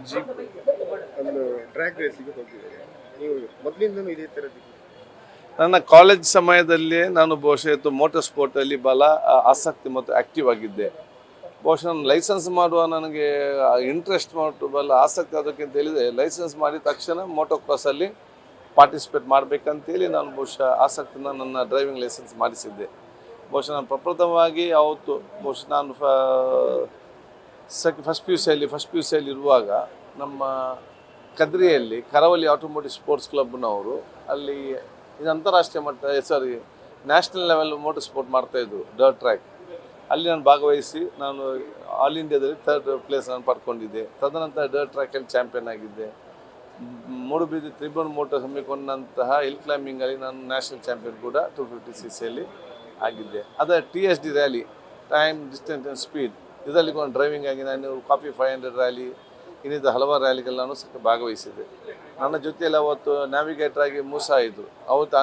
Jeep ಒಂದು track ರೇಸಿಗೆ ಹೋಗಿದ್ದೀರಿ. ನೀವು ಮೊದಲಿಂದನೂ ಇದೇ ಥರದ್ದು? ನನ್ನ ಕಾಲೇಜ್ ಸಮಯದಲ್ಲಿ ನಾನು ಬಹುಶಃ ಮೋಟಾರ್ ಸ್ಪೋರ್ಟಲ್ಲಿ ಬಹಳ ಆಸಕ್ತಿ ಮತ್ತು ಆ್ಯಕ್ಟಿವ್ ಆಗಿದ್ದೆ. ಬಹುಶಃ ನಾನು ಲೈಸೆನ್ಸ್ ಮಾಡುವ ನನಗೆ ಇಂಟ್ರೆಸ್ಟ್ ಮತ್ತು ಬಹಳ ಆಸಕ್ತಿ ಅದಕ್ಕಿಂತ ಹೇಳಿದರೆ ಲೈಸೆನ್ಸ್ ಮಾಡಿದ ತಕ್ಷಣ ಮೋಟೋ ಕ್ರಾಸಲ್ಲಿ ಪಾರ್ಟಿಸಿಪೇಟ್ ಮಾಡಬೇಕಂತೇಳಿ ನಾನು ಬಹುಶಃ ಆಸಕ್ತಿನ ನನ್ನ ಡ್ರೈವಿಂಗ್ ಲೈಸೆನ್ಸ್ ಮಾಡಿಸಿದ್ದೆ. ಬಹುಶಃ ನಾನು ಪ್ರಪ್ರಥಮವಾಗಿ ಅವತ್ತು ಬಹುಶಃ ನಾನು ಫಸ್ಟ್ ಪಿ ಯು ಸಿಯಲ್ಲಿ ಇರುವಾಗ ನಮ್ಮ ಕದ್ರಿಯಲ್ಲಿ ಕರಾವಳಿ ಆಟೋಮೋಟಿವ್ ಸ್ಪೋರ್ಟ್ಸ್ ಕ್ಲಬ್ನವರು ಅಲ್ಲಿ ಇದು ಅಂತಾರಾಷ್ಟ್ರೀಯ ಮಟ್ಟ ನ್ಯಾಷನಲ್ ಲೆವೆಲ್ ಮೋಟರ್ ಸ್ಪೋರ್ಟ್ ಮಾಡ್ತಾಯಿದ್ರು, ಡರ್ಟ್ ಟ್ರ್ಯಾಕ್. ಅಲ್ಲಿ ನಾನು ಭಾಗವಹಿಸಿ ನಾನು ಆಲ್ ಇಂಡಿಯಾದಲ್ಲಿ 3rd ಪ್ಲೇಸ್ ನಾನು ಪಡ್ಕೊಂಡಿದ್ದೆ. ತದನಂತರ ಡರ್ಟ್ ಟ್ರ್ಯಾಕಲ್ಲಿ ಚಾಂಪಿಯನ್ ಆಗಿದ್ದೆ. ಮೂಡುಬಿದಿರೆ ತ್ರಿಭುವನ್ ಮೋಟರ್ ಹಮ್ಮಿಕೊಂಡಂತಹ ಹಿಲ್ ಕ್ಲೈಂಬಿಂಗಲ್ಲಿ ನಾನು ನ್ಯಾಷನಲ್ ಚಾಂಪಿಯನ್ ಕೂಡ 250cc ಆಗಿದ್ದೆ. ಅದರ TSD rally, time distance and speed, ಇದರಲ್ಲಿ ಡ್ರೈವಿಂಗ್ ಆಗಿ ನಾನು ಕಾಫಿ 500 ರ್ಯಾಲಿ ಇನ್ನಿದ್ದ ಹಲವಾರು ರ್ಯಾಲಿಗಳು ನಾನು ಭಾಗವಹಿಸಿದ್ದೆ. ನನ್ನ ಜೊತೆಯಲ್ಲಿ ಅವತ್ತು ನ್ಯಾವಿಗೇಟರ್ ಆಗಿ ಮೂಸಾ ಇದ್ದರು. ಅವತ್ತು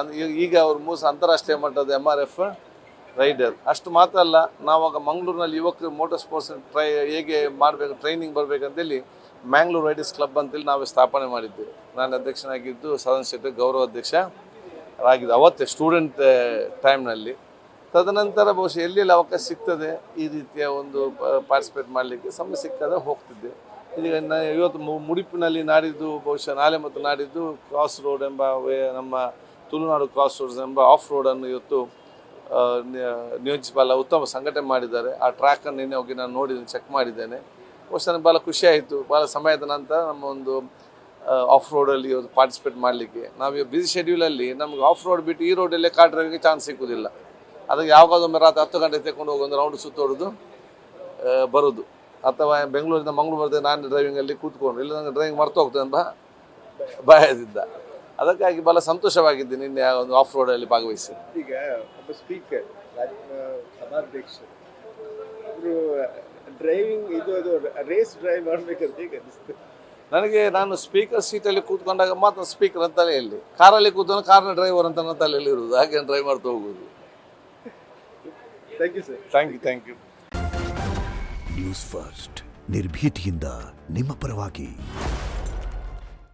ಈಗ ಅವರು ಮೂಸಾ ಅಂತಾರಾಷ್ಟ್ರೀಯ ಮಟ್ಟದ MRF ರೈಡರ್. ಅಷ್ಟು ಮಾತ್ರ ಅಲ್ಲ, ನಾವಾಗ ಮಂಗಳೂರಿನಲ್ಲಿ ಯುವಕರು ಮೋಟರ್ ಸ್ಪೋರ್ಟ್ಸ್ ಹೇಗೆ ಮಾಡಬೇಕು ಟ್ರೈನಿಂಗ್ ಬರಬೇಕಂತೇಳಿ ಮ್ಯಾಂಗ್ಳೂರ್ ರೈಡರ್ಸ್ ಕ್ಲಬ್ ಅಂತೇಳಿ ನಾವೇ ಸ್ಥಾಪನೆ ಮಾಡಿದ್ದೆ. ನಾನು ಅಧ್ಯಕ್ಷನಾಗಿದ್ದು, ಸದನ್ ಶೆಟ್ಟಿ ಗೌರವ ಅಧ್ಯಕ್ಷ ಆಗಿದ್ದು ಅವತ್ತೇ ಸ್ಟೂಡೆಂಟ್ ಟೈಮ್ನಲ್ಲಿ. ತದನಂತರ ಬಹುಶಃ ಎಲ್ಲೆಲ್ಲಿ ಅವಕಾಶ ಸಿಗ್ತದೆ ಈ ರೀತಿಯ ಒಂದು ಪಾರ್ಟಿಸಿಪೇಟ್ ಮಾಡಲಿಕ್ಕೆ ಸಮಯ ಸಿಕ್ಕಾಗ ಹೋಗ್ತಿದ್ದೆ. ಈಗ ಇವತ್ತು ಮುಡಿಪಿನಲ್ಲಿ ನಾಡಿದ್ದು ಬಹುಶಃ ನಾಳೆ ಮತ್ತು ನಾಡಿದ್ದು ಕ್ರಾಸ್ ರೋಡ್ ಎಂಬ ನಮ್ಮ ತುಳುನಾಡು ಕ್ರಾಸ್ ರೋಡ್ಸ್ ಎಂಬ ಆಫ್ ರೋಡನ್ನು ಇವತ್ತು ನಿಯೋಜಿಸಬಲ್ಲ ಉತ್ತಮ ಸಂಘಟನೆ ಮಾಡಿದ್ದಾರೆ. ಆ ಟ್ರ್ಯಾಕನ್ನು ನಿನ್ನೆ ಹೋಗಿ ನಾನು ನೋಡಿದ್ದೀನಿ, ಚೆಕ್ ಮಾಡಿದ್ದೇನೆ. ಬಹುಶಃ ನನಗೆ ಭಾಳ ಖುಷಿಯಾಯಿತು. ಭಾಳ ಸಮಯದ ನಂತರ ನಮ್ಮ ಒಂದು ಆಫ್ ರೋಡಲ್ಲಿ ಇವತ್ತು ಪಾರ್ಟಿಸಿಪೇಟ್ ಮಾಡಲಿಕ್ಕೆ. ನಾವು ಬಿಸಿ ಶೆಡ್ಯೂಲಲ್ಲಿ ನಮಗೆ ಆಫ್ ರೋಡ್ ಬಿಟ್ಟು ಈ ರೋಡಲ್ಲೇ ಕಾರ್ ಡ್ರೈವಿಂಗ್ಗೆ ಚಾನ್ಸ್ ಸಿಗೋದಿಲ್ಲ. ಅದಕ್ಕೆ ಯಾವಾಗಾದೊಮ್ಮೆ ರಾತ್ರಿ 10 ಗಂಟೆ ತೆಕ್ಕೊಂಡು ಹೋಗಿ ಒಂದು ರೌಂಡ್ ಸುತ್ತೋಡೋದು ಬರೋದು, ಅಥವಾ ಬೆಂಗಳೂರಿಂದ ಮಂಗಳೂರು ಬರ್ತದೆ ನಾನು ಡ್ರೈವಿಂಗಲ್ಲಿ ಕೂತ್ಕೊಂಡು, ಇಲ್ಲ ನನಗೆ ಡ್ರೈವಿಂಗ್ ಮರ್ತು ಹೋಗ್ತದೆ ಎಂಬ ಭಯದಿಂದ. ಅದಕ್ಕಾಗಿ ಭಾಳ ಸಂತೋಷವಾಗಿದ್ದೀನಿ ನಿನ್ನೆ ಒಂದು ಆಫ್ ರೋಡಲ್ಲಿ ಭಾಗವಹಿಸಿ. ಈಗ ಒಬ್ಬ ಸ್ಪೀಕರ್, ಸಭಾಧ್ಯಕ್ಷರು, ಅವರು ಡ್ರೈವಿಂಗ್ ಅದು ರೇಸ್ ಡ್ರೈವ್ ಮಾಡಬೇಕಂತ ಹೇಗೆ ಅನಿಸ್ತು ನಾನು ಸ್ಪೀಕರ್ ಸೀಟಲ್ಲಿ ಕೂತ್ಕೊಂಡಾಗ ಮಾತ್ರ ಸ್ಪೀಕರ್ ಅಂತಲೇ ಇಲ್ಲಿ, ಕಾರಲ್ಲಿ ಕೂತ್ಕೊಂಡು ಕಾರ್ನ ಡ್ರೈವರ್ ಅಂತ ನನ್ನ ತಲೆಯಲ್ಲಿ ಇರೋದು, ಹಾಗೆ ಡ್ರೈವ್ ಮಾಡ್ತಾ ಹೋಗೋದು. Thank you sir. Thank you. News first, ನಿರ್ಭೀತಿಯಿಂದ ನಿಮ್ಮ ಪರವಾಗಿ.